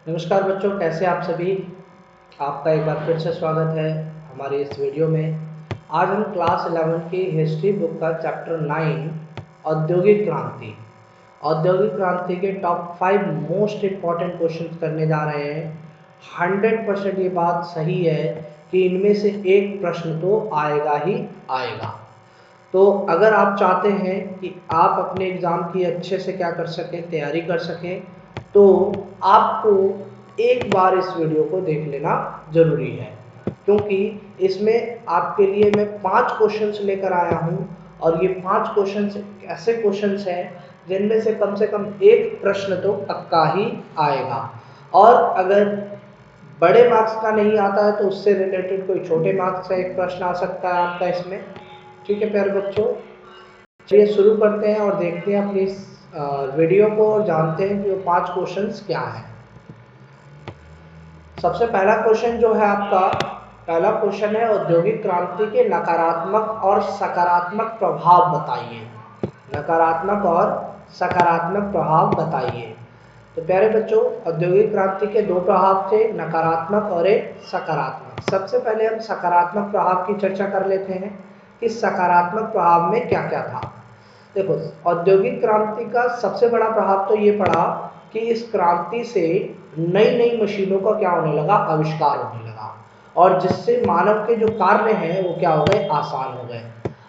नमस्कार बच्चों, कैसे आप सभी। आपका एक बार फिर से स्वागत है हमारे इस वीडियो में। आज हम क्लास 11 की हिस्ट्री बुक का चैप्टर 9 औद्योगिक क्रांति के टॉप 5 मोस्ट इम्पॉर्टेंट क्वेश्चन करने जा रहे हैं। 100% ये बात सही है कि इनमें से एक प्रश्न तो आएगा ही आएगा। तो अगर आप चाहते हैं कि आप अपने एग्ज़ाम की अच्छे से क्या कर सकें, तैयारी कर सकें, तो आपको एक बार इस वीडियो को देख लेना ज़रूरी है, क्योंकि इसमें आपके लिए मैं 5 क्वेश्चंस लेकर आया हूं और ये 5 क्वेश्चंस ऐसे क्वेश्चंस हैं जिनमें से कम एक प्रश्न तो पक्का ही आएगा। और अगर बड़े मार्क्स का नहीं आता है तो उससे रिलेटेड कोई छोटे मार्क्स का एक प्रश्न आ सकता है आपका इसमें। ठीक है प्यारे बच्चों, चलिए शुरू करते हैं और देखते हैं अपनी इस वीडियो को और जानते हैं कि वो 5 क्वेश्चंस क्या हैं। सबसे पहला क्वेश्चन जो है आपका, पहला क्वेश्चन है औद्योगिक क्रांति के नकारात्मक और सकारात्मक प्रभाव बताइए। नकारात्मक और सकारात्मक प्रभाव बताइए। तो प्यारे बच्चों, औद्योगिक क्रांति के 2 प्रभाव थे, नकारात्मक और एक सकारात्मक। सबसे पहले हम सकारात्मक प्रभाव की चर्चा कर लेते हैं कि सकारात्मक प्रभाव में क्या क्या था। देखो, औद्योगिक क्रांति का सबसे बड़ा प्रभाव तो ये पड़ा कि इस क्रांति से नई नई मशीनों का क्या होने लगा, आविष्कार होने लगा, और जिससे मानव के जो कार्य हैं वो क्या हो गए, आसान हो गए।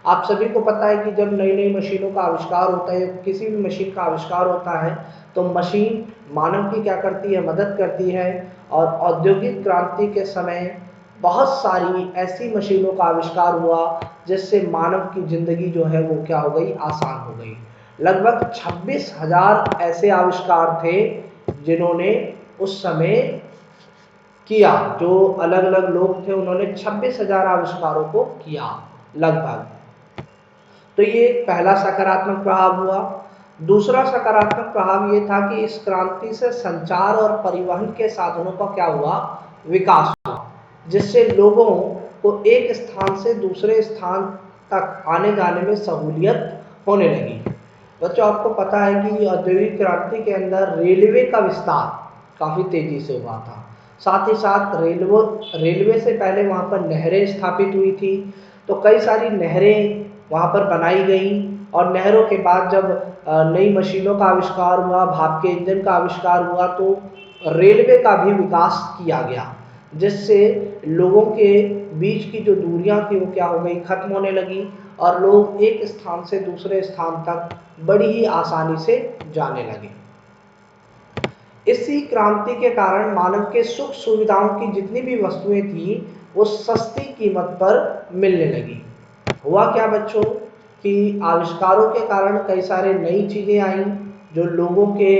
आप सभी को पता है कि जब नई नई मशीनों का आविष्कार होता है, किसी भी मशीन का आविष्कार होता है, तो मशीन मानव की क्या करती है, मदद करती है। और औद्योगिक क्रांति के समय बहुत सारी ऐसी मशीनों का आविष्कार हुआ जिससे मानव की जिंदगी जो है वो क्या हो गई, आसान हो गई। लगभग 26,000 ऐसे आविष्कार थे जिन्होंने उस समय किया। जो अलग अलग लोग थे उन्होंने 26,000 आविष्कारों को किया लगभग। तो ये पहला सकारात्मक प्रभाव हुआ। दूसरा सकारात्मक प्रभाव ये था कि इस क्रांति से संचार और परिवहन के साधनों का क्या हुआ, विकास हुआ, जिससे लोगों को एक स्थान से दूसरे स्थान तक आने जाने में सहूलियत होने लगी। बच्चों, आपको पता है कि औद्योगिक क्रांति के अंदर रेलवे का विस्तार काफ़ी तेजी से हुआ था। साथ ही साथ रेलवे से पहले वहाँ पर नहरें स्थापित हुई थी, तो कई सारी नहरें वहाँ पर बनाई गई। और नहरों के बाद जब नई मशीनों का आविष्कार हुआ, भाप के इंजन का आविष्कार हुआ, तो रेलवे का भी विकास किया गया, जिससे लोगों के बीच की जो दूरियां थी वो क्या हो गई, खत्म होने लगी, और लोग एक स्थान से दूसरे स्थान तक बड़ी ही आसानी से जाने लगे। इसी क्रांति के कारण मानव के सुख सुविधाओं की जितनी भी वस्तुएं थी वो सस्ती कीमत पर मिलने लगी। हुआ क्या बच्चों कि आविष्कारों के कारण कई सारे नई चीजें आई जो लोगों के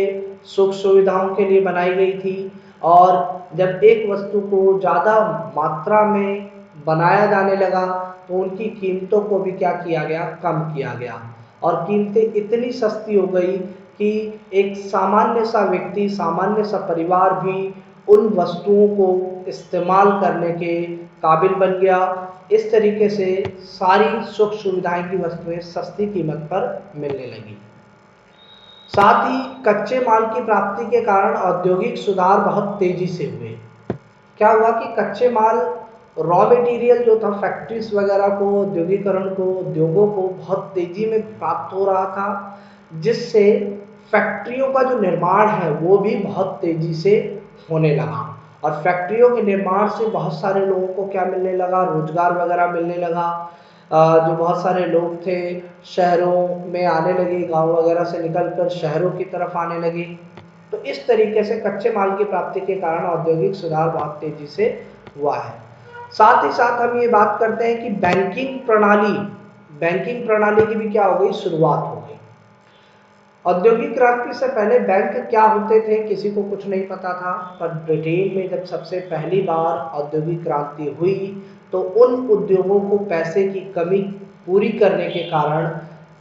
सुख सुविधाओं के लिए बनाई गई थी। और जब एक वस्तु को ज़्यादा मात्रा में बनाया जाने लगा तो उनकी कीमतों को भी क्या किया गया, कम किया गया, और कीमतें इतनी सस्ती हो गई कि एक सामान्य सा व्यक्ति, सामान्य सा परिवार भी उन वस्तुओं को इस्तेमाल करने के काबिल बन गया। इस तरीके से सारी सुख सुविधाएं की वस्तुएं सस्ती कीमत पर मिलने लगी। साथ ही कच्चे माल की प्राप्ति के कारण औद्योगिक सुधार बहुत तेजी से हुए। क्या हुआ कि कच्चे माल, रॉ मटेरियल जो था, फैक्ट्रीज वगैरह को, औद्योगिकरण को, उद्योगों को बहुत तेजी में प्राप्त हो रहा था, जिससे फैक्ट्रियों का जो निर्माण है वो भी बहुत तेजी से होने लगा। और फैक्ट्रियों के निर्माण से बहुत सारे लोगों को क्या मिलने लगा, रोजगार वगैरह मिलने लगा। जो बहुत सारे लोग थे शहरों में आने लगे, गांव वगैरह से निकलकर शहरों की तरफ आने लगे। तो इस तरीके से कच्चे माल की प्राप्ति के कारण औद्योगिक सुधार बहुत तेजी से हुआ है। साथ ही साथ हम ये बात करते हैं कि बैंकिंग प्रणाली की भी क्या हो गई, शुरुआत हो गई। औद्योगिक क्रांति से पहले बैंक क्या होते थे किसी को कुछ नहीं पता था, पर ब्रिटेन में जब सबसे पहली बार औद्योगिक क्रांति हुई तो उन उद्योगों को पैसे की कमी पूरी करने के कारण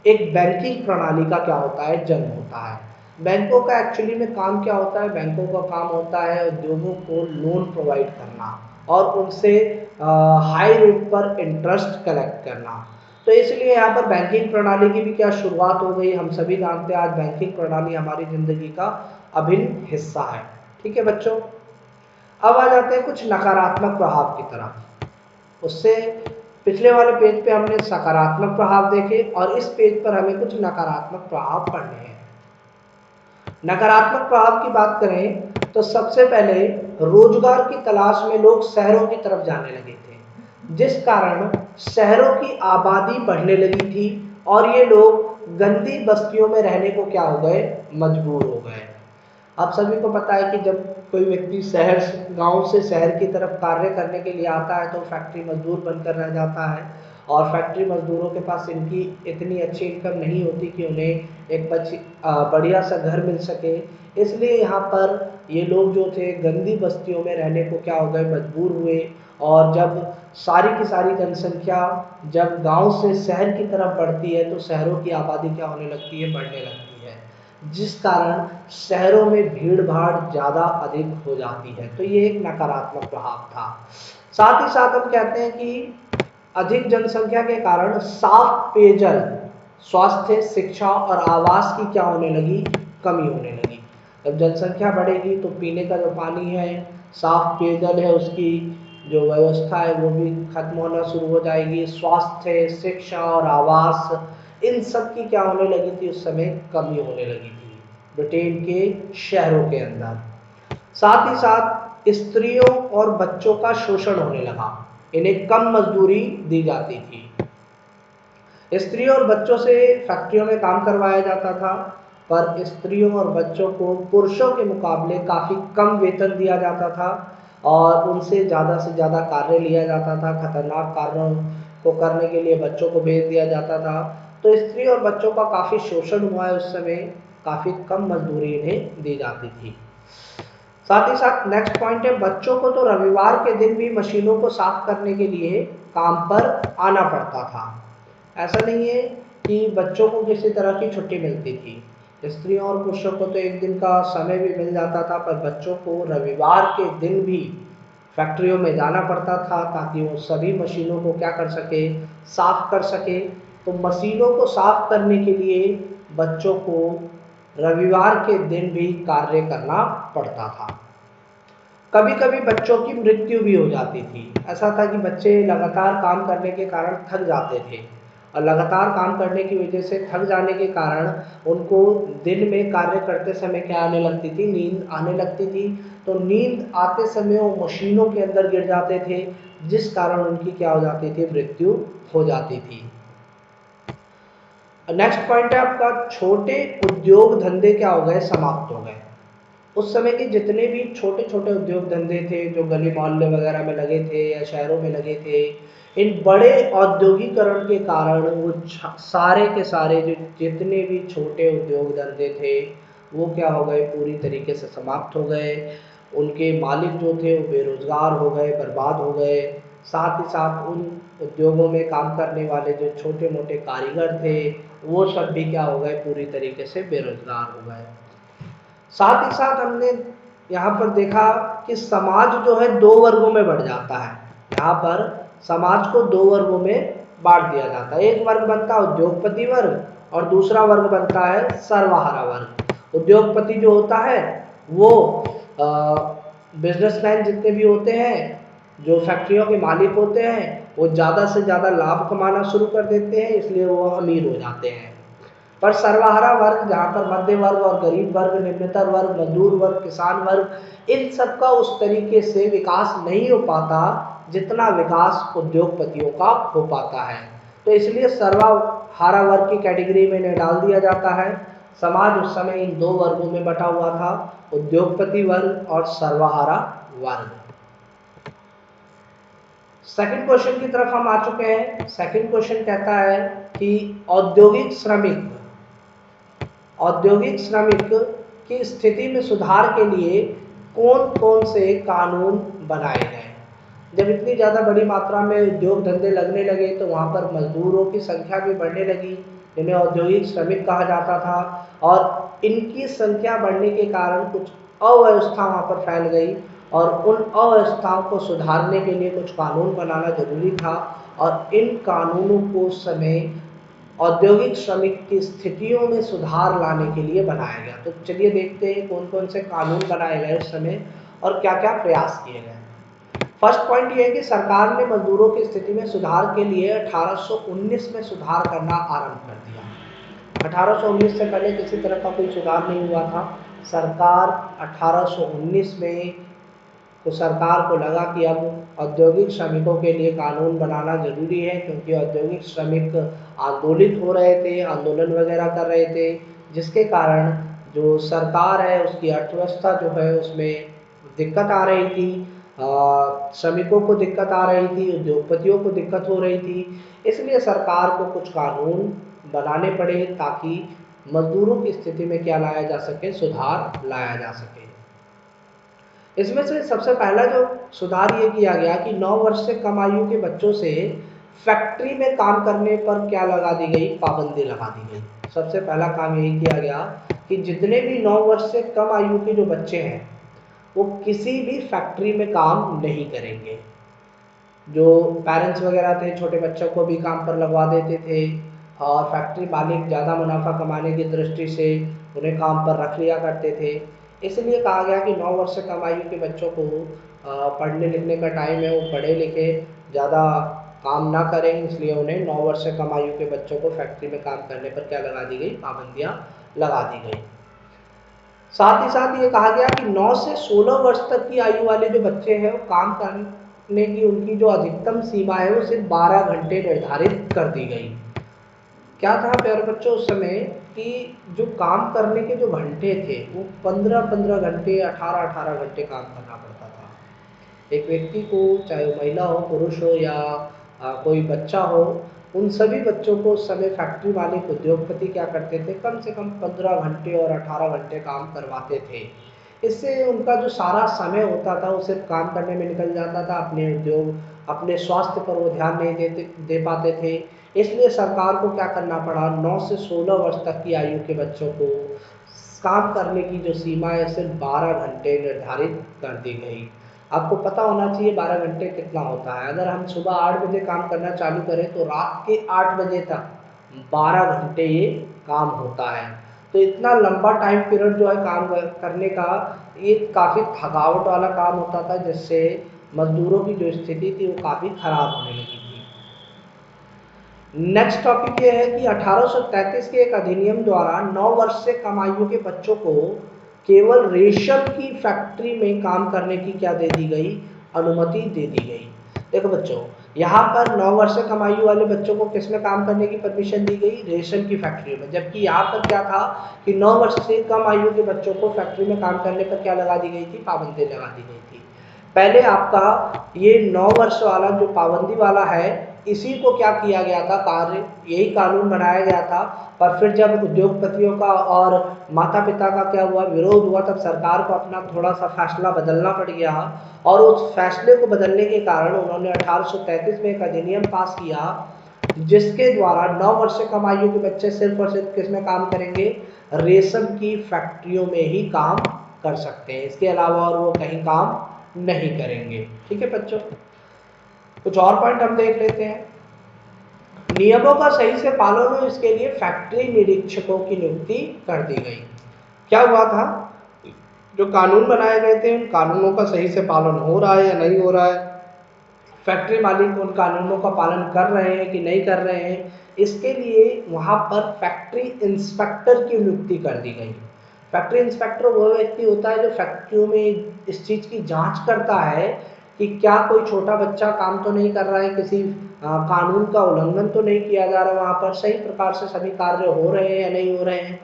एक बैंकिंग प्रणाली का क्या होता है, जन्म होता है। बैंकों का एक्चुअली में काम क्या होता है, बैंकों का काम होता है उद्योगों को लोन प्रोवाइड करना और उनसे हाई रेट पर इंटरेस्ट कलेक्ट करना। तो इसलिए यहाँ पर बैंकिंग प्रणाली की भी क्या शुरुआत हो गई। हम सभी जानते हैं आज बैंकिंग प्रणाली हमारी जिंदगी का अभिन्न हिस्सा है। ठीक है बच्चों, अब आ जाते हैं कुछ नकारात्मक प्रभाव की तरफ। उससे पिछले वाले पेज पे हमने सकारात्मक प्रभाव देखे और इस पेज पर हमें कुछ नकारात्मक प्रभाव पढ़ने हैं। नकारात्मक प्रभाव की बात करें तो सबसे पहले रोजगार की तलाश में लोग शहरों की तरफ जाने लगे थे, जिस कारण शहरों की आबादी बढ़ने लगी थी और ये लोग गंदी बस्तियों में रहने को क्या हो गए, मजबूर हो गए। आप सभी को पता है कि जब कोई व्यक्ति गांव से शहर की तरफ कार्य करने के लिए आता है तो फैक्ट्री मजदूर बनकर रह जाता है और फैक्ट्री मजदूरों के पास इनकी इतनी अच्छी इनकम नहीं होती कि उन्हें एक बढ़िया सा घर मिल सके। इसलिए यहाँ पर ये लोग जो थे गंदी बस्तियों में रहने को क्या हो गए, मजबूर हुए। और जब सारी की सारी जनसंख्या जब गांव से शहर की तरफ बढ़ती है तो शहरों की आबादी क्या होने लगती है, बढ़ने लगती है, जिस कारण शहरों में भीड़ भाड़ ज़्यादा अधिक हो जाती है। तो ये एक नकारात्मक प्रभाव था। साथ ही साथ हम कहते हैं कि अधिक जनसंख्या के कारण साफ पेयजल, स्वास्थ्य, शिक्षा और आवास की क्या होने लगी, कमी होने लगी। जब जनसंख्या बढ़ेगी तो पीने का जो पानी है, साफ पेयजल है, उसकी जो व्यवस्था है वो भी खत्म होना शुरू हो जाएगी। स्वास्थ्य, शिक्षा और आवास, इन सब की क्या होने लगी थी, उस समय कमी होने लगी थी ब्रिटेन के शहरों के अंदर। साथ ही साथ स्त्रियों और बच्चों का शोषण होने लगा, इन्हें कम मजदूरी दी जाती थी। स्त्रियों और बच्चों से फैक्ट्रियों में काम करवाया जाता था, पर स्त्रियों और बच्चों को पुरुषों के मुकाबले काफ़ी कम वेतन दिया जाता था और उनसे ज़्यादा से ज़्यादा कार्य लिया जाता था। खतरनाक कार्यों को करने के लिए बच्चों को भेज दिया जाता था। तो स्त्री और बच्चों का काफ़ी शोषण हुआ है उस समय, काफ़ी कम मजदूरी इन्हें दी जाती थी। साथ ही साथ नेक्स्ट पॉइंट है, बच्चों को तो रविवार के दिन भी मशीनों को साफ करने के लिए काम पर आना पड़ता था। ऐसा नहीं है कि बच्चों को किसी तरह की छुट्टी मिलती थी। स्त्रियों और पुरुषों को तो एक दिन का समय भी मिल जाता था, पर बच्चों को रविवार के दिन भी फैक्ट्रियों में जाना पड़ता था ताकि वो सभी मशीनों को क्या कर सके, साफ कर सके। तो मशीनों को साफ करने के लिए बच्चों को रविवार के दिन भी कार्य करना पड़ता था। कभी कभी बच्चों की मृत्यु भी हो जाती थी। ऐसा था कि बच्चे लगातार काम करने के कारण थक जाते थे और लगातार काम करने की वजह से थक जाने के कारण उनको दिन में कार्य करते समय क्या आने लगती थी, नींद आने लगती थी। तो नींद आते समय वो मशीनों के अंदर गिर जाते थे, जिस कारण उनकी क्या हो जाती थी, मृत्यु हो जाती थी। नेक्स्ट पॉइंट है आपका, छोटे उद्योग धंधे क्या हो गए, समाप्त हो गए। उस समय के जितने भी छोटे छोटे उद्योग धंधे थे जो गली मोहल्ले वगैरह में लगे थे या शहरों में लगे थे, इन बड़े औद्योगिकरण के कारण वो सारे के सारे जो जितने भी छोटे उद्योग धंधे थे वो क्या हो गए, पूरी तरीके से समाप्त हो गए। उनके मालिक जो थे वो बेरोजगार हो गए, बर्बाद हो गए। साथ ही साथ उन उद्योगों में काम करने वाले जो छोटे मोटे कारीगर थे वो सब भी क्या हो गए, पूरी तरीके से बेरोजगार हो गए। साथ ही साथ हमने यहाँ पर देखा कि समाज जो है दो वर्गों में बढ़ जाता है। यहाँ पर समाज को दो वर्गों में बांट दिया जाता है। एक वर्ग बनता है उद्योगपति वर्ग और दूसरा वर्ग बनता है सर्वहारा वर्ग। उद्योगपति जो होता है वो बिजनेसमैन जितने भी होते हैं, जो फैक्ट्रियों के मालिक होते हैं, वो ज़्यादा से ज़्यादा लाभ कमाना शुरू कर देते हैं, इसलिए वो अमीर हो जाते हैं। पर सर्वहारा वर्ग, जहाँ पर मध्य वर्ग और गरीब वर्ग, निम्नतर वर्ग, मजदूर वर्ग, किसान वर्ग, इन सब का उस तरीके से विकास नहीं हो पाता जितना विकास उद्योगपतियों का हो पाता है। तो इसलिए सर्वहारा वर्ग की कैटेगरी में इन्हें डाल दिया जाता है। समाज उस समय इन दो वर्गों में बटा हुआ था, उद्योगपति वर्ग और सर्वहारा वर्ग। सेकंड क्वेश्चन की तरफ हम आ चुके हैं। सेकंड क्वेश्चन कहता है कि औद्योगिक श्रमिक की स्थिति में सुधार के लिए कौन कौन से कानून बनाए गए। जब इतनी ज़्यादा बड़ी मात्रा में उद्योग धंधे लगने लगे तो वहाँ पर मजदूरों की संख्या भी बढ़ने लगी, जिन्हें औद्योगिक श्रमिक कहा जाता था। और इनकी संख्या बढ़ने के कारण कुछ अव्यवस्था वहाँ पर फैल गई और उन अव्यवस्थाओं को सुधारने के लिए कुछ कानून बनाना जरूरी था। और इन कानूनों को समय औद्योगिक श्रमिक की स्थितियों में सुधार लाने के लिए बनाया गया। तो चलिए देखते हैं कौन कौन से कानून बनाए गए उस समय और क्या क्या प्रयास किए गए। फर्स्ट पॉइंट ये है कि सरकार ने मजदूरों की स्थिति में सुधार के लिए 1819 में सुधार करना आरंभ कर दिया। 1819 से पहले किसी तरह का कोई सुधार नहीं हुआ था। सरकार 1819 में तो सरकार को लगा कि अब औद्योगिक श्रमिकों के लिए कानून बनाना जरूरी है, क्योंकि औद्योगिक श्रमिक आंदोलित हो रहे थे, आंदोलन वगैरह कर रहे थे, जिसके कारण जो सरकार है उसकी अर्थव्यवस्था जो है उसमें दिक्कत आ रही थी, श्रमिकों को दिक्कत आ रही थी, उद्योगपतियों को दिक्कत हो रही थी। इसलिए सरकार को कुछ कानून बनाने पड़े ताकि मजदूरों की स्थिति में क्या लाया जा सके, सुधार लाया जा सके। इसमें से सबसे पहला जो सुधार ये किया गया कि 9 वर्ष से कम आयु के बच्चों से फैक्ट्री में काम करने पर क्या लगा दी गई, पाबंदी लगा दी गई। सबसे पहला काम यही किया गया कि जितने भी 9 वर्ष से कम आयु के जो बच्चे हैं वो किसी भी फैक्ट्री में काम नहीं करेंगे। जो पेरेंट्स वगैरह थे छोटे बच्चों को भी काम पर लगवा देते थे और फैक्ट्री मालिक ज़्यादा मुनाफा कमाने की दृष्टि से उन्हें काम पर रख लिया करते थे। इसलिए कहा गया कि 9 वर्ष से कम आयु के बच्चों को पढ़ने लिखने का टाइम है, वो पढ़े लिखे ज़्यादा काम ना करें, इसलिए उन्हें 9 वर्ष से कम आयु के बच्चों को फैक्ट्री में काम करने पर क्या लगा दी गई, पाबंदियाँ लगा दी गई। साथ ही साथ ये कहा गया कि 9 से 16 वर्ष तक की आयु वाले जो बच्चे हैं वो काम करने की उनकी जो अधिकतम सीमा है वो सिर्फ 12 घंटे निर्धारित कर दी गई। क्या था प्यारे बच्चों उस समय कि जो काम करने के जो घंटे थे वो 15-15 घंटे, 18-18 घंटे काम करना पड़ता था। एक व्यक्ति को, चाहे वो महिला हो, पुरुष हो या कोई बच्चा हो, उन सभी बच्चों को उस समय फैक्ट्री मालिक, उद्योगपति क्या करते थे, कम से कम 15 घंटे और 18 घंटे काम करवाते थे। इससे उनका जो सारा समय होता था वो सिर्फ काम करने में निकल जाता था, अपने उद्योग, अपने स्वास्थ्य पर वो ध्यान नहीं दे पाते थे। इसलिए सरकार को क्या करना पड़ा, 9 से 16 वर्ष तक की आयु के बच्चों को काम करने की जो सीमा है सिर्फ 12 घंटे निर्धारित कर दी गई। आपको पता होना चाहिए 12 घंटे कितना होता है। अगर हम सुबह 8 बजे काम करना चालू करें तो रात के 8 बजे तक 12 घंटे ये काम होता है। तो इतना लंबा टाइम पीरियड जो है काम करने का, ये काफ़ी थकावट वाला काम होता था, जिससे मजदूरों की जो स्थिति थी वो काफ़ी खराब होने लगी थी। नेक्स्ट टॉपिक ये है कि 1833 के एक अधिनियम द्वारा 9 वर्ष से कम आयु के बच्चों को केवल रेशम की फैक्ट्री में काम करने की क्या दे दी गई, अनुमति दे दी गई। देखो बच्चों, यहाँ पर 9 वर्ष से कम आयु वाले बच्चों को किसमें काम करने की परमिशन दी गई, रेशम की फैक्ट्री में। जबकि यहाँ पर क्या था कि 9 वर्ष से कम आयु के बच्चों को फैक्ट्री में काम करने पर क्या लगा दी गई थी, पाबंदी लगा दी गई थी। पहले आपका ये 9 वर्ष वाला जो पाबंदी वाला है, इसी को क्या किया गया था, कार्य यही कानून बनाया गया था। पर फिर जब उद्योगपतियों का और माता पिता का क्या हुआ, विरोध हुआ, तब सरकार को अपना थोड़ा सा फैसला बदलना पड़ गया और उस फैसले को बदलने के कारण उन्होंने 1833 में एक अधिनियम पास किया, जिसके द्वारा 9 वर्ष से कम आयु के बच्चे सिर्फ और सिर्फ किसमें काम करेंगे, रेशम की फैक्ट्रियों में ही काम कर सकते हैं। इसके अलावा और वो कहीं काम नहीं करेंगे। ठीक है बच्चों, कुछ और पॉइंट हम देख लेते हैं। नियमों का सही से पालन हो, इसके लिए फैक्ट्री निरीक्षकों की नियुक्ति कर दी गई। क्या हुआ था, जो कानून बनाए गए थे उन कानूनों का सही से पालन हो रहा है या नहीं हो रहा है, फैक्ट्री मालिक उन कानूनों का पालन कर रहे हैं कि नहीं कर रहे हैं, इसके लिए वहां पर फैक्ट्री इंस्पेक्टर की नियुक्ति कर दी गई। फैक्ट्री इंस्पेक्टर वो व्यक्ति होता है जो फैक्ट्रियों में इस चीज़ की जांच करता है कि क्या कोई छोटा बच्चा काम तो नहीं कर रहा है, किसी कानून का उल्लंघन तो नहीं किया जा रहा, वहाँ पर सही प्रकार से सभी कार्य हो रहे हैं या नहीं हो रहे हैं,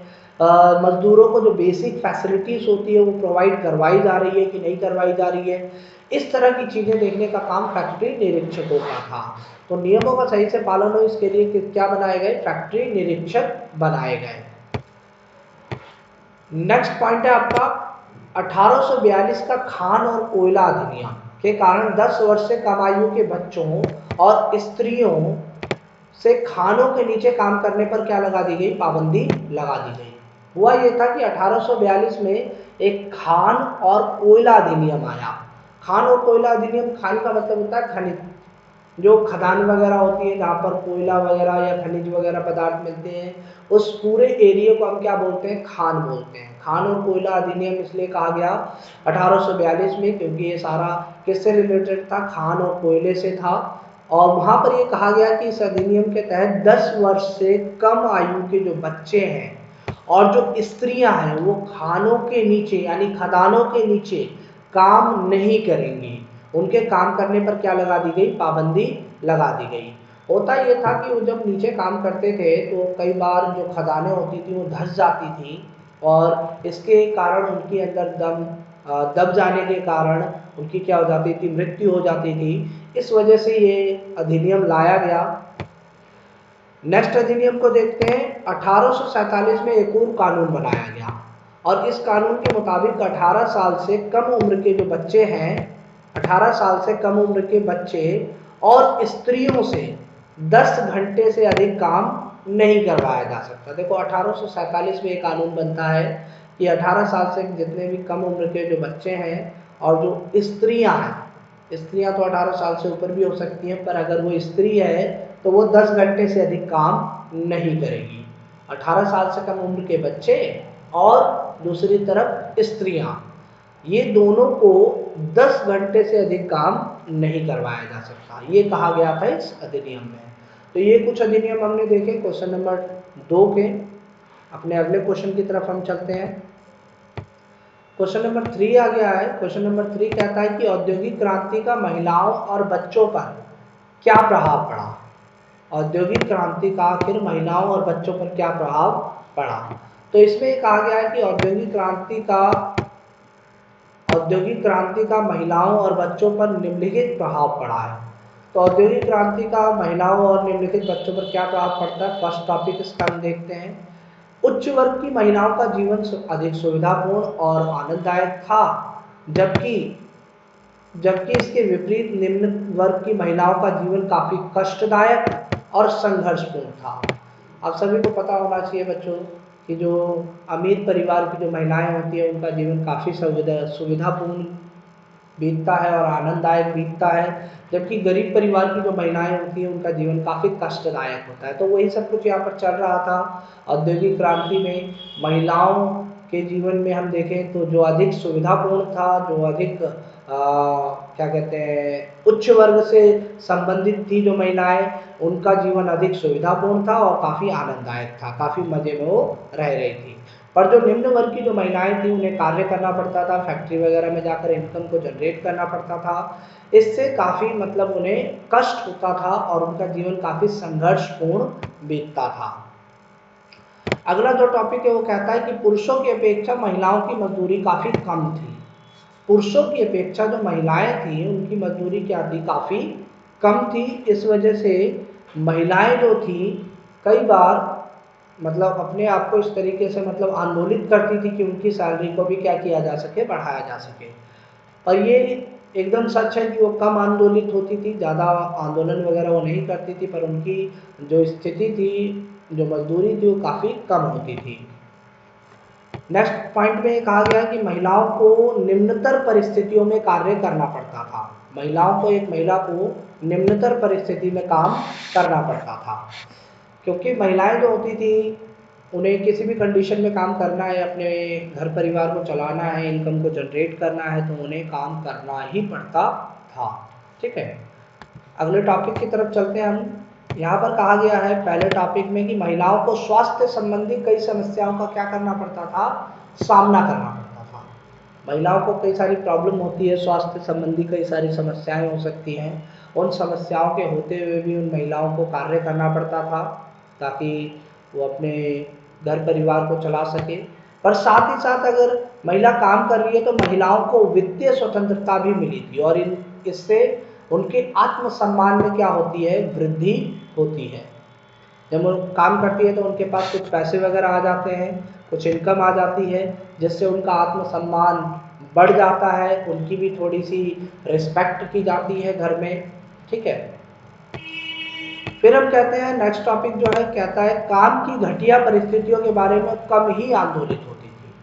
मजदूरों को जो बेसिक फैसिलिटीज होती है वो प्रोवाइड करवाई जा रही है कि नहीं करवाई जा रही है। इस तरह की चीज़ें देखने का काम फैक्ट्री निरीक्षकों का था। तो नियमों का सही से पालन हो, इसके लिए क्या बनाए गए, फैक्ट्री निरीक्षक बनाए गए। नेक्स्ट पॉइंट है आपका 1842 का खान और कोयला अधिनियम के कारण 10 वर्ष से कम आयु के बच्चों और स्त्रियों से खानों के नीचे काम करने पर क्या लगा दी गई, पाबंदी लगा दी गई। हुआ ये था कि 1842 में एक खान और कोयला अधिनियम आया। खान और कोयला अधिनियम, खान का मतलब होता है खनिज, जो खदान वगैरह होती है जहाँ पर कोयला वगैरह या खनिज वगैरह पदार्थ मिलते हैं, उस पूरे एरिया को हम क्या बोलते हैं, खान बोलते हैं। खान और कोयला अधिनियम इसलिए कहा गया 1842 में, क्योंकि ये सारा किससे रिलेटेड था, खान और कोयले से था। और वहाँ पर ये कहा गया कि इस अधिनियम के तहत 10 वर्ष से कम आयु के जो बच्चे हैं और जो स्त्रियां हैं वो खानों के नीचे यानी खदानों के नीचे काम नहीं करेंगी। उनके काम करने पर क्या लगा दी गई, पाबंदी लगा दी गई। होता ये था कि वो जब नीचे काम करते थे तो कई बार जो खदानें होती थी वो धंस जाती थी और इसके कारण उनके अंदर दब जाने के कारण उनकी क्या हो जाती थी, मृत्यु हो जाती थी। इस वजह से ये अधिनियम लाया गया। नेक्स्ट अधिनियम को देखते हैं। 1847 में एक और कानून बनाया गया और इस कानून के मुताबिक 18 साल से कम उम्र के जो बच्चे हैं, 18 साल से कम उम्र के बच्चे और स्त्रियों से 10 घंटे से अधिक काम नहीं करवाया जा सकता। देखो 1847 में एक कानून बनता है कि 18 साल से जितने भी कम उम्र के जो बच्चे हैं और जो स्त्रियां हैं, स्त्रियां तो 18 साल से ऊपर भी हो सकती हैं, पर अगर वो स्त्री है तो वो 10 घंटे से अधिक काम नहीं करेगी। 18 साल से कम उम्र के बच्चे और दूसरी तरफ स्त्रियां, ये दोनों को 10 घंटे से अधिक काम नहीं करवाया जा सकता, ये कहा गया था इस अधिनियम में। तो ये कुछ अधिनियम हमने देखे क्वेश्चन नंबर 2 के। अपने अगले क्वेश्चन की तरफ हम चलते हैं। क्वेश्चन नंबर 3 आ गया है। क्वेश्चन नंबर 3 कहता है कि औद्योगिक क्रांति का महिलाओं और बच्चों पर क्या प्रभाव पड़ा। औद्योगिक क्रांति का आखिर महिलाओं और बच्चों पर क्या प्रभाव पड़ा। तो इसमें कहा गया है कि औद्योगिक क्रांति का महिलाओं और बच्चों पर निम्नलिखित प्रभाव पड़ा है। तो औद्योगिक क्रांति का महिलाओं और निम्नलिखित बच्चों पर क्या प्रभाव पड़ता है, फर्स्ट टॉपिक इसका हम देखते हैं। उच्च वर्ग की महिलाओं का जीवन अधिक सुविधापूर्ण और आनंददायक था, जबकि इसके विपरीत निम्न वर्ग की महिलाओं का जीवन काफी कष्टदायक और संघर्षपूर्ण था। आप सभी को पता होना चाहिए बच्चों कि जो अमीर परिवार की जो महिलाएं होती हैं उनका जीवन काफी सुविधापूर्ण बीतता है और आनंददायक बीतता है, जबकि गरीब परिवार की जो महिलाएं होती हैं उनका जीवन काफी कष्टदायक होता है। तो वही सब कुछ यहाँ पर चल रहा था औद्योगिक क्रांति में। महिलाओं के जीवन में हम देखें तो जो अधिक सुविधापूर्ण था, जो अधिक क्या कहते हैं, उच्च वर्ग से संबंधित थी जो महिलाएं, उनका जीवन अधिक सुविधापूर्ण था और काफी आनंददायक था, काफी मजे में वो रह रही थी। पर जो निम्न वर्ग की जो महिलाएं थी उन्हें कार्य करना पड़ता था, फैक्ट्री वगैरह में जाकर इनकम को जनरेट करना पड़ता था। इससे काफी मतलब उन्हें कष्ट होता था और उनका जीवन काफी संघर्षपूर्ण बीतता था। अगला जो टॉपिक है वो कहता है कि पुरुषों की अपेक्षा महिलाओं की मजदूरी काफी कम थी। पुरुषों की अपेक्षा जो महिलाएं थी उनकी मजदूरी क्या थी, काफी कम थी। इस वजह से महिलाएं जो थी कई बार मतलब अपने आप को इस तरीके से मतलब आंदोलित करती थी कि उनकी सैलरी को भी क्या किया जा सके, बढ़ाया जा सके। और ये एकदम सच है कि वो कम आंदोलित होती थी, ज़्यादा आंदोलन वगैरह वो नहीं करती थी, पर उनकी जो स्थिति थी, जो मजदूरी थी, वो काफ़ी कम होती थी। नेक्स्ट पॉइंट में कहा गया कि महिलाओं को निम्नतर परिस्थितियों में कार्य करना पड़ता था। महिलाओं को, एक महिला को निम्नतर परिस्थिति में काम करना पड़ता था, क्योंकि महिलाएं जो होती थी उन्हें किसी भी कंडीशन में काम करना है, अपने घर परिवार को चलाना है, इनकम को जनरेट करना है, तो उन्हें काम करना ही पड़ता था। ठीक है, अगले टॉपिक की तरफ चलते हैं हम। यहाँ पर कहा गया है पहले टॉपिक में कि महिलाओं को स्वास्थ्य संबंधी कई समस्याओं का क्या करना पड़ता था, सामना करना पड़ता था। महिलाओं को कई सारी प्रॉब्लम होती है, स्वास्थ्य संबंधी कई सारी समस्याएं हो सकती हैं। उन समस्याओं के होते हुए भी उन महिलाओं को कार्य करना पड़ता था ताकि वो अपने घर परिवार को चला सके। पर साथ ही साथ अगर महिला काम कर रही है तो महिलाओं को वित्तीय स्वतंत्रता भी मिली थी और इससे उनके आत्मसम्मान में क्या होती है, वृद्धि होती है। जब वो काम करती है तो उनके पास कुछ पैसे वगैरह आ जाते हैं, कुछ इनकम आ जाती है, जिससे उनका आत्मसम्मान बढ़ जाता है, उनकी भी थोड़ी सी रिस्पेक्ट की जाती है घर में। ठीक है, फिर हम कहते हैं नेक्स्ट टॉपिक जो है कहता है काम की घटिया परिस्थितियों के बारे में कम ही आंदोलित होती थी।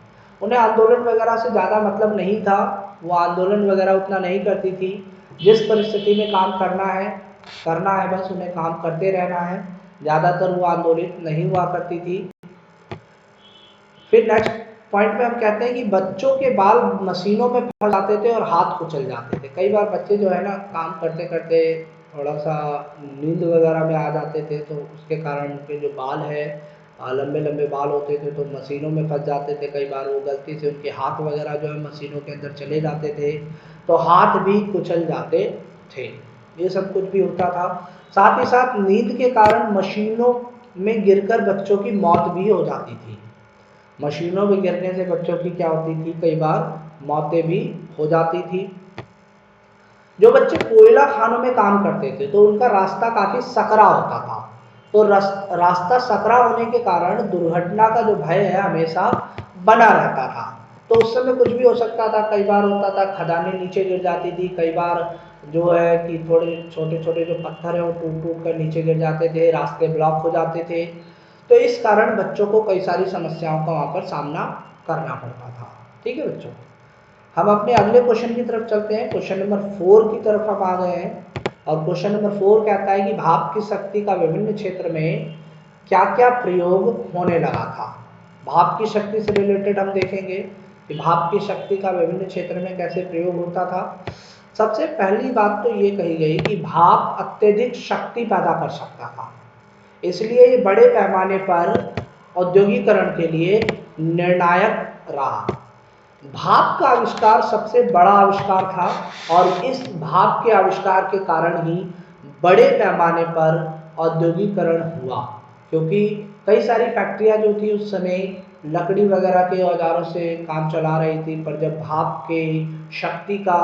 उन्हें आंदोलन वगैरह से ज़्यादा मतलब नहीं था, वो आंदोलन वगैरह उतना नहीं करती थी। जिस परिस्थिति में काम करना है करना है, बस उन्हें काम करते रहना है। ज़्यादातर वो आंदोलित नहीं हुआ करती थी। फिर नेक्स्ट पॉइंट में हम कहते हैं कि बच्चों के बाल मशीनों में फंस जाते थे और हाथ कुचल जाते थे। कई बार बच्चे जो है ना काम करते करते थोड़ा सा नींद वगैरह में आ जाते थे, तो उसके कारण उनके जो बाल है लंबे लंबे बाल होते थे तो मशीनों में फंस जाते थे। कई बार वो गलती से उनके हाथ वगैरह जो है मशीनों के अंदर चले जाते थे तो हाथ भी कुचल जाते थे। ये सब कुछ भी होता था। साथ ही साथ नींद के कारण मशीनों में गिरकर बच्चों की मौत भी हो जाती थी। मशीनों में गिरने से बच्चों की क्या होती थी, कई बार मौतें भी हो जाती थी। जो बच्चे कोयला खानों में काम करते थे तो उनका रास्ता काफी सकरा होता था, तो रास्ता सकरा होने के कारण दुर्घटना का जो भय है हमेशा बना रहता था। तो उस समय कुछ भी हो सकता था। कई बार होता था खदानें नीचे गिर जाती थी, कई बार जो है कि थोड़े छोटे छोटे जो पत्थर है वो टूट टूट कर नीचे गिर जाते थे, रास्ते ब्लॉक हो जाते थे। तो इस कारण बच्चों को कई सारी समस्याओं का वहाँ पर सामना करना पड़ता था। ठीक है बच्चों, हम अपने अगले क्वेश्चन की तरफ चलते हैं। क्वेश्चन नंबर 4 की तरफ हम आ गए हैं और क्वेश्चन नंबर 4 कहता है कि भाप की शक्ति का विभिन्न क्षेत्र में क्या क्या प्रयोग होने लगा था। भाप की शक्ति से रिलेटेड हम देखेंगे कि भाप की शक्ति का विभिन्न क्षेत्र में कैसे प्रयोग होता था। सबसे पहली बात तो ये कही गई कि भाप अत्यधिक शक्ति पैदा कर सकता था, इसलिए ये बड़े पैमाने पर औद्योगिकरण के लिए निर्णायक रहा। भाप का आविष्कार सबसे बड़ा आविष्कार था और इस भाप के आविष्कार के कारण ही बड़े पैमाने पर औद्योगिकरण हुआ, क्योंकि कई सारी फैक्ट्रियां जो थी उस समय लकड़ी वगैरह के औजारों से काम चला रही थी, पर जब भाप के शक्ति का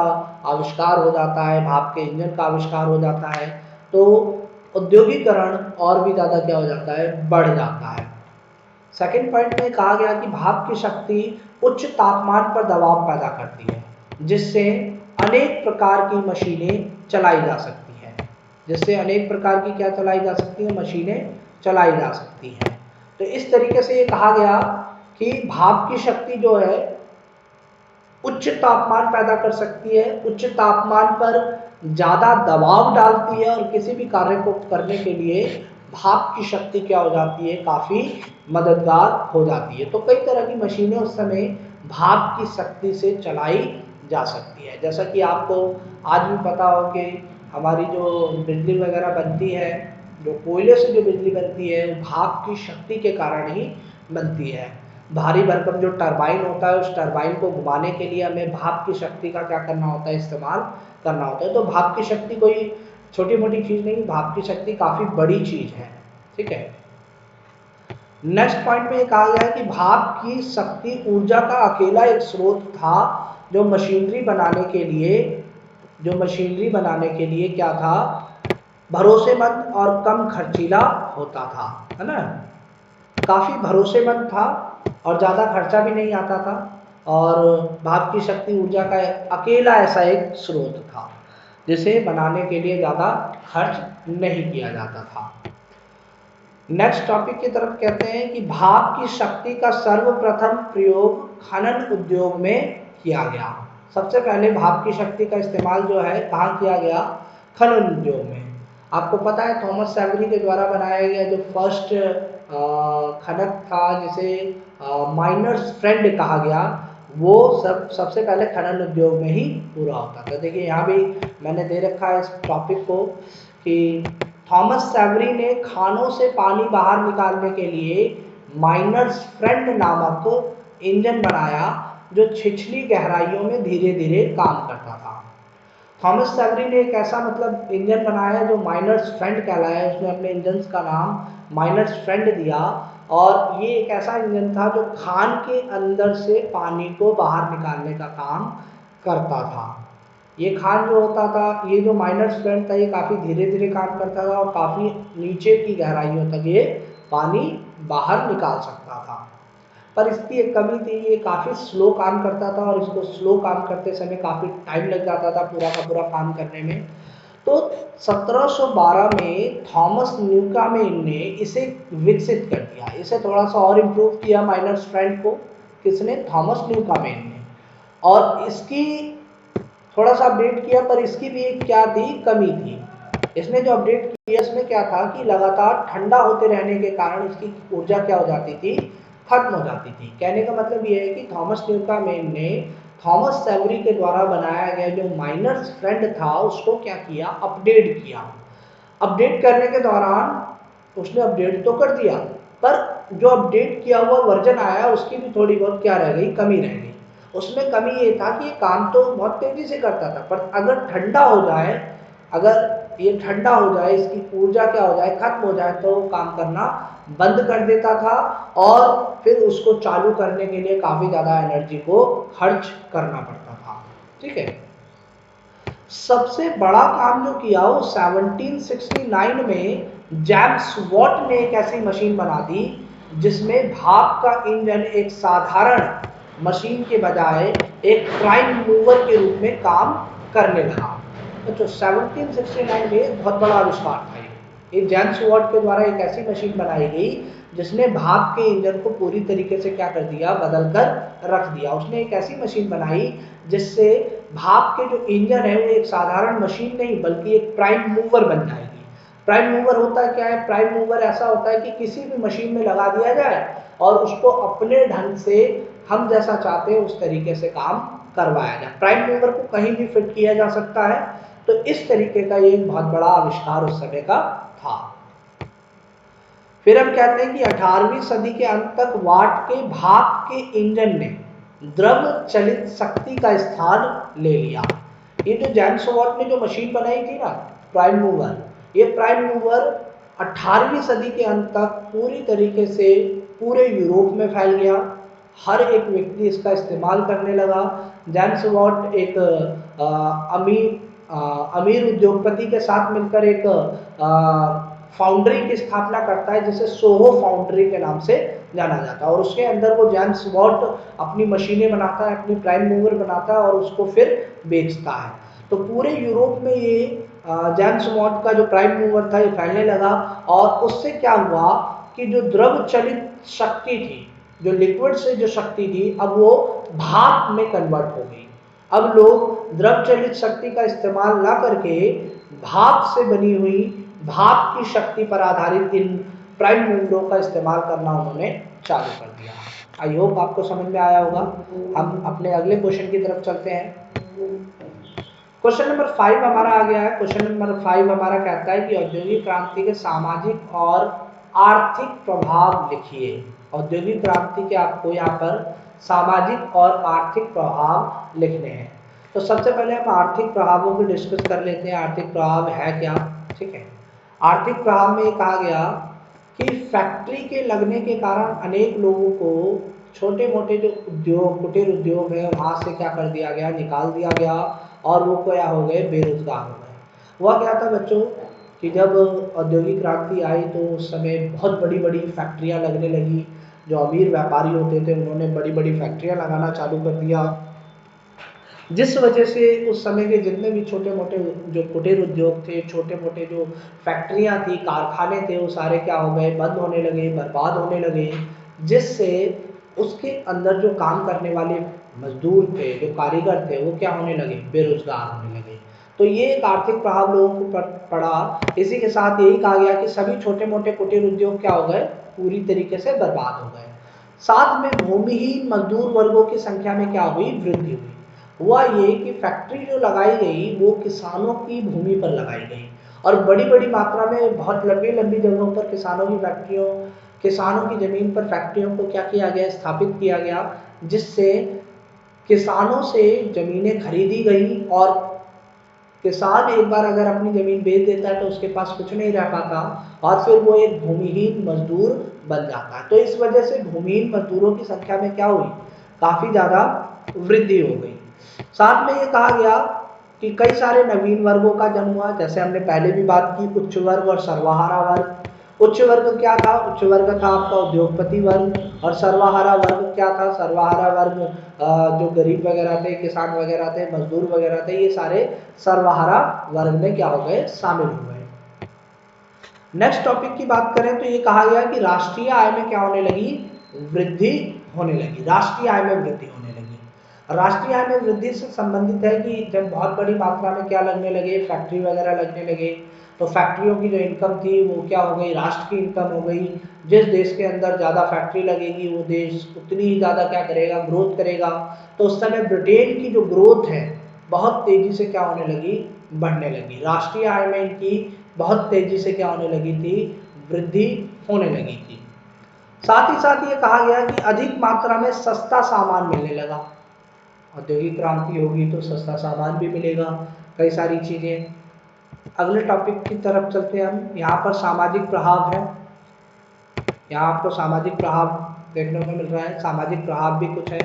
आविष्कार हो जाता है, भाप के इंजन का आविष्कार हो जाता है, तो औद्योगिकरण और भी ज़्यादा क्या हो जाता है, बढ़ जाता है। सेकेंड पॉइंट में कहा गया कि भाप की शक्ति उच्च तापमान पर दबाव पैदा करती है, जिससे अनेक प्रकार की मशीनें चलाई जा सकती हैं। जिससे अनेक प्रकार की क्या चलाई जा सकती है, मशीनें चलाई जा सकती हैं। तो इस तरीके से ये कहा गया कि भाप की शक्ति जो है उच्च तापमान पैदा कर सकती है, उच्च तापमान पर ज़्यादा दबाव डालती है और किसी भी कार्य को करने के लिए भाप की शक्ति क्या हो जाती है, काफ़ी मददगार हो जाती है। तो कई तरह की मशीनें उस समय भाप की शक्ति से चलाई जा सकती है। जैसा कि आपको आज भी पता हो कि हमारी जो बिजली वगैरह बनती है, जो कोयले से जो बिजली बनती है, वो भाप की शक्ति के कारण ही बनती है। भारी भरकम जो टरबाइन होता है, उस टरबाइन को घुमाने के लिए हमें भाप की शक्ति का क्या करना होता है, इस्तेमाल करना होता है। तो भाप की शक्ति कोई छोटी मोटी चीज़ नहीं, भाप की शक्ति काफ़ी बड़ी चीज़ है। ठीक है, नेक्स्ट पॉइंट में कहा गया है कि भाप की शक्ति ऊर्जा का अकेला एक स्रोत था जो मशीनरी बनाने के लिए क्या था, भरोसेमंद और कम खर्चीला होता था, है ना। काफ़ी भरोसेमंद था और ज़्यादा खर्चा भी नहीं आता था, और भाप की शक्ति ऊर्जा का अकेला ऐसा एक स्रोत था जिसे बनाने के लिए ज़्यादा खर्च नहीं किया जाता था। नेक्स्ट टॉपिक की तरफ कहते हैं कि भाप की शक्ति का सर्वप्रथम प्रयोग खनन उद्योग में किया गया। सबसे पहले भाप की शक्ति का इस्तेमाल जो है कहाँ किया गया, खनन उद्योग में। आपको पता है थॉमस सैवरी के द्वारा बनाया गया जो फर्स्ट खनक था, जिसे माइनर्स फ्रेंड कहा गया, वो सबसे पहले खनन उद्योग में ही पूरा होता था। देखिए यहाँ भी मैंने दे रखा है इस टॉपिक को कि थॉमस सैवरी ने खानों से पानी बाहर निकालने के लिए माइनर्स फ्रेंड नामक इंजन बनाया जो छिछली गहराइयों में धीरे धीरे काम करता था। थॉमस सैवरी ने एक ऐसा इंजन बनाया जो माइनर्स फ्रेंड कहलाया, उसने अपने इंजन का नाम माइनर्स फ्रेंड दिया, और ये एक ऐसा इंजन था जो खान के अंदर से पानी को बाहर निकालने का काम करता था। ये खान जो होता था, ये जो माइनर्स फ्रेंड था, ये काफ़ी धीरे धीरे काम करता था और काफ़ी नीचे की गहराइयों तक ये पानी बाहर निकाल सकता था। पर इसकी एक कमी थी, ये काफ़ी स्लो काम करता था और इसको स्लो काम करते समय काफ़ी टाइम लग जाता था पूरा का पूरा काम करने में। तो 1712 में थॉमस न्यूकामेन ने इसे विकसित कर दिया, इसे थोड़ा सा और इम्प्रूव किया माइनर्स फ्रेंड को। किसने, थॉमस न्यूकामेन ने। और इसकी थोड़ा सा अपडेट किया, पर इसकी भी एक क्या थी, कमी थी। इसने जो अपडेट किया इसमें क्या था कि लगातार ठंडा होते रहने के कारण इसकी ऊर्जा क्या हो जाती थी, खत्म हो जाती थी। कहने का मतलब ये है कि थॉमस न्यूटन ने थॉमस सेवरी के द्वारा बनाया गया जो माइनर्स फ्रेंड था उसको क्या किया, अपडेट किया। अपडेट करने के दौरान उसने अपडेट तो कर दिया, पर जो अपडेट किया हुआ वर्जन आया उसकी भी थोड़ी बहुत क्या रह गई, कमी रह गई। उसमें कमी ये था कि ये काम तो बहुत तेजी से करता था, पर अगर ठंडा हो जाए, अगर ये ठंडा हो जाए, इसकी ऊर्जा क्या हो जाए, खत्म हो जाए, तो वो काम करना बंद कर देता था और फिर उसको चालू करने के लिए काफी ज्यादा एनर्जी को खर्च करना पड़ता था। ठीक है। सबसे बड़ा काम जो किया वो 1769 में जेम्स वॉट ने एक ऐसी मशीन बना दी जिसमें भाप का इंजन एक साधारण मशीन के बजाय एक प्राइम मूवर के रूप में काम करने लगा। तो 1769 में बहुत बड़ा आविष्कार था ये जेम्स वॉट के द्वारा एक ऐसी मशीन बनाई गई जिसने भाप के इंजन को पूरी तरीके से क्या कर दिया, बदल कर रख दिया। उसने एक ऐसी मशीन बनाई जिससे भाप के जो इंजन है वो एक साधारण मशीन नहीं बल्कि एक प्राइम मूवर बन जाएगी। प्राइम मूवर होता क्या है, प्राइम मूवर ऐसा होता है कि किसी भी मशीन में लगा दिया जाए और उसको अपने ढंग से हम जैसा चाहते हैं उस तरीके से काम करवाया जाए। प्राइम मूवर को कहीं भी फिट किया जा सकता है। तो इस तरीके का ये एक बहुत बड़ा आविष्कार उस समय का था। फिर हम कहते हैं कि 18वीं सदी के अंत तक वाट के भाप के इंजन ने द्रव चलित शक्ति का स्थान ले लिया। ये जो जेम्स वॉट ने जो मशीन बनाई थी ना, प्राइम मूवर, ये प्राइम मूवर 18वीं सदी के अंत तक पूरी तरीके से पूरे यूरोप में फैल गया। हर एक व्यक्ति इसका इस्तेमाल करने लगा। जेम्स वॉट एक अमीर उद्योगपति के साथ मिलकर एक फाउंड्री की स्थापना करता है जिसे सोहो फाउंड्री के नाम से जाना जाता है और उसके अंदर वो जेम्स वॉट अपनी मशीनें बनाता है, अपनी प्राइम मूवर बनाता है और उसको फिर बेचता है। तो पूरे यूरोप में ये जेम्स वॉट का जो प्राइम मूवर था ये फैलने लगा और उससे क्या हुआ कि जो द्रव चलित शक्ति थी, जो लिक्विड से जो शक्ति थी, अब वो भाप में कन्वर्ट हो गई। अब लोग द्रव चलित शक्ति का इस्तेमाल ना करके भाप से बनी हुई, भाप की शक्ति पर आधारित इन प्राइम मूवरों का इस्तेमाल करना उन्होंने चालू कर दिया। आई होप आपको समझ में आया होगा। हम अपने अगले क्वेश्चन की तरफ चलते हैं। क्वेश्चन नंबर 5 हमारा आ गया है। क्वेश्चन नंबर 5 हमारा कहता है कि औद्योगिक क्रांति के सामाजिक और आर्थिक प्रभाव लिखिए। औद्योगिक क्रांति के आपको यहाँ पर सामाजिक और आर्थिक प्रभाव लिखने हैं। तो सबसे पहले हम आर्थिक प्रभावों को डिस्कस कर लेते हैं। आर्थिक प्रभाव है क्या? ठीक है। आर्थिक प्रभाव में कहा गया कि फैक्ट्री के लगने के कारण अनेक लोगों को छोटे मोटे जो उद्योग, कुटीर उद्योग है, वहां से क्या कर दिया गया, निकाल दिया गया और वो क्या हो गए, बेरोजगार हो गए। हुआ क्या था बच्चों कि जब औद्योगिक क्रांति आई तो उस समय बहुत बड़ी बड़ी फैक्ट्रियां लगने लगी। जो अमीर व्यापारी होते थे उन्होंने बड़ी बड़ी फैक्ट्रियां लगाना चालू कर दिया, जिस वजह से उस समय के जितने भी छोटे मोटे जो कुटीर उद्योग थे, छोटे मोटे जो फैक्ट्रियां थी, कारखाने थे, वो सारे क्या हो गए, बंद होने लगे, बर्बाद होने लगे। जिससे उसके अंदर जो काम करने वाले मजदूर थे, जो कारीगर थे, वो क्या होने लगे, बेरोजगार होने लगे। तो ये एक आर्थिक प्रभाव लोगों को पड़ा। इसी के साथ यही कहा गया कि सभी छोटे मोटे कुटीर उद्योग क्या हो गए, पूरी तरीके से बर्बाद हो गए। साथ में भूमिहीन मजदूर वर्गों की संख्या में क्या हुई, वृद्धि हुई। हुआ ये कि फैक्ट्री जो लगाई गई वो किसानों की भूमि पर लगाई गई और बड़ी बड़ी मात्रा में बहुत लंबी लंबी जगहों पर किसानों की फैक्ट्रियों, किसानों की जमीन पर फैक्ट्रियों को क्या किया गया, स्थापित किया गया, जिससे किसानों से जमीनें खरीदी गई और किसान एक बार अगर अपनी जमीन बेच देता है तो उसके पास कुछ नहीं रह पाता और फिर वो एक भूमिहीन मजदूर बन जाता है। तो इस वजह से भूमिहीन मजदूरों की संख्या में क्या हुई, काफी ज्यादा वृद्धि हो गई। साथ में ये कहा गया कि कई सारे नवीन वर्गों का जन्म हुआ, जैसे हमने पहले भी बात की, उच्च वर्ग और सर्वहारा वर्ग। उच्च वर्ग क्या था, उच्च वर्ग था आपका उद्योगपति वर्ग और सर्वहारा वर्ग क्या था, सर्वहारा वर्ग जो गरीब वगैरह थे, किसान वगैरह थे, मजदूर वगैरह थे, ये सारे सर्वहारा वर्ग में क्या हो गए, शामिल हो गए। नेक्स्ट टॉपिक की बात करें तो ये कहा गया कि राष्ट्रीय आय में क्या होने लगी, वृद्धि होने लगी। राष्ट्रीय आय में वृद्धि होने लगी। राष्ट्रीय आय में वृद्धि से संबंधित है कि जब बहुत बड़ी मात्रा में क्या लगने लगे, फैक्ट्री वगैरह लगने लगे, तो फैक्ट्रियों की जो इनकम थी वो क्या हो गई, राष्ट्र की इनकम हो गई। जिस देश के अंदर ज़्यादा फैक्ट्री लगेगी वो देश उतनी ही ज़्यादा क्या करेगा, ग्रोथ करेगा। तो उस समय ब्रिटेन की जो ग्रोथ है बहुत तेज़ी से क्या होने लगी, बढ़ने लगी। राष्ट्रीय आय में इनकी बहुत तेज़ी से क्या होने लगी थी, वृद्धि होने लगी थी। साथ ही साथ ये कहा गया कि अधिक मात्रा में सस्ता सामान मिलने लगा। औद्योगिक क्रांति होगी तो सस्ता सामान भी मिलेगा, कई सारी चीज़ें। अगले टॉपिक की तरफ चलते हैं हम। यहाँ पर सामाजिक प्रभाव है, यहाँ आपको सामाजिक प्रभाव देखने को मिल रहा है। सामाजिक प्रभाव भी कुछ है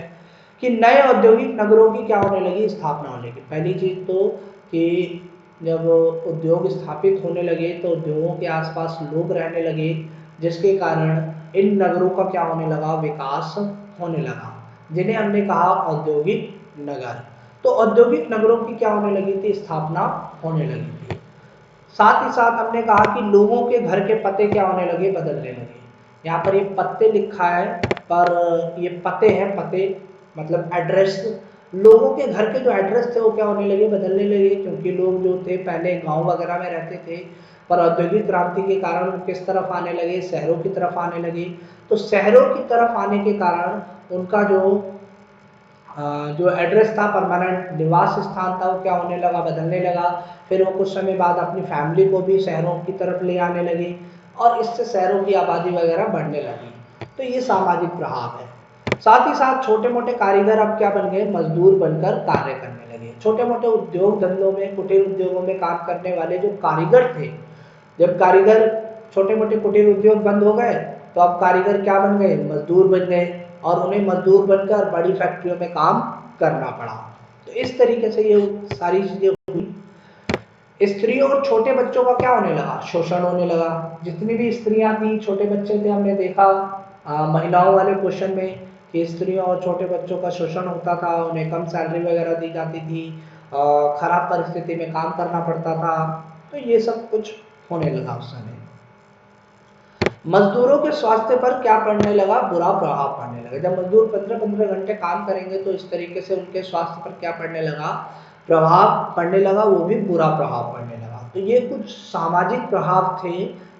कि नए औद्योगिक नगरों की क्या होने लगी, स्थापना होने लगी। पहली चीज तो कि जब उद्योग स्थापित होने लगे तो उद्योगों के आसपास लोग रहने लगे, जिसके कारण इन नगरों का क्या होने लगा, विकास होने लगा, जिन्हें हमने कहा औद्योगिक नगर। तो औद्योगिक नगरों की क्या होने लगी थी, स्थापना होने लगी थी। साथ ही साथ हमने कहा कि लोगों के घर के पते क्या होने लगे, बदलने लगे। यहाँ पर ये पत्ते लिखा है पर ये पते हैं, पते मतलब एड्रेस। लोगों के घर के जो एड्रेस थे वो क्या होने लगे, बदलने लगे, क्योंकि लोग जो थे पहले गांव वगैरह में रहते थे, पर औद्योगिक क्रांति के कारण वो किस तरफ आने लगे, शहरों की तरफ आने लगे। तो शहरों की तरफ आने के कारण उनका जो एड्रेस था, परमानेंट निवास स्थान था, वो क्या होने लगा, बदलने लगा। फिर वो कुछ समय बाद अपनी फैमिली को भी शहरों की तरफ ले आने लगे और इससे शहरों की आबादी वगैरह बढ़ने लगी। तो ये सामाजिक प्रभाव है। साथ ही साथ छोटे मोटे कारीगर अब क्या बन गए, मजदूर बनकर कार्य करने लगे। छोटे मोटे उद्योग धंधों में, कुटीर उद्योगों में काम करने वाले जो कारीगर थे, जब कारीगर छोटे मोटे कुटीर उद्योग बंद हो गए तो अब कारीगर क्या बन गए, मजदूर बन गए, और उन्हें मजदूर बनकर बड़ी फैक्ट्रियों में काम करना पड़ा। तो इस तरीके से ये सारी चीजें हुई। स्त्रियों और छोटे बच्चों का क्या होने लगा, शोषण होने लगा। जितनी भी स्त्रियां थी, छोटे बच्चे थे, हमने देखा महिलाओं वाले क्वेश्चन में कि स्त्रियों और छोटे बच्चों का शोषण होता था, उन्हें कम सैलरी वगैरह दी जाती थी, खराब परिस्थिति में काम करना पड़ता था। तो ये सब कुछ होने लगा उस समय। मजदूरों के स्वास्थ्य पर क्या पड़ने लगा, बुरा प्रभाव पड़ने लगा। जब मजदूर 15-15 घंटे काम करेंगे तो इस तरीके से उनके स्वास्थ्य पर क्या पड़ने लगा, प्रभाव पड़ने लगा, वो भी बुरा प्रभाव पड़ने लगा। तो ये कुछ सामाजिक प्रभाव थे,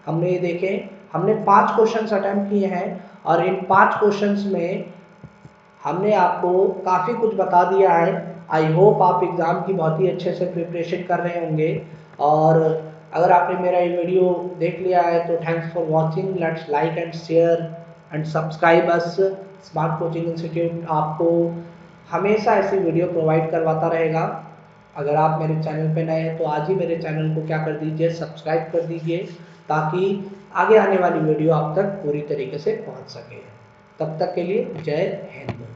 हमने ये देखे। हमने 5 क्वेश्चंस अटेम्प्ट किए हैं और इन 5 क्वेश्चंस में हमने आपको काफ़ी कुछ बता दिया है। आई होप आप एग्ज़ाम की बहुत ही अच्छे से प्रिपरेशन कर रहे होंगे। और अगर आपने मेरा ये वीडियो देख लिया है तो thanks for watching. Let's like and share and subscribe us. Smart coaching institute आपको हमेशा ऐसी वीडियो प्रोवाइड करवाता रहेगा। अगर आप मेरे चैनल पे नए हैं तो आज ही मेरे चैनल को क्या कर दीजिए, सब्सक्राइब कर दीजिए, ताकि आगे आने वाली वीडियो आप तक पूरी तरीके से पहुंच सके। तब तक के लिए जय हिंद।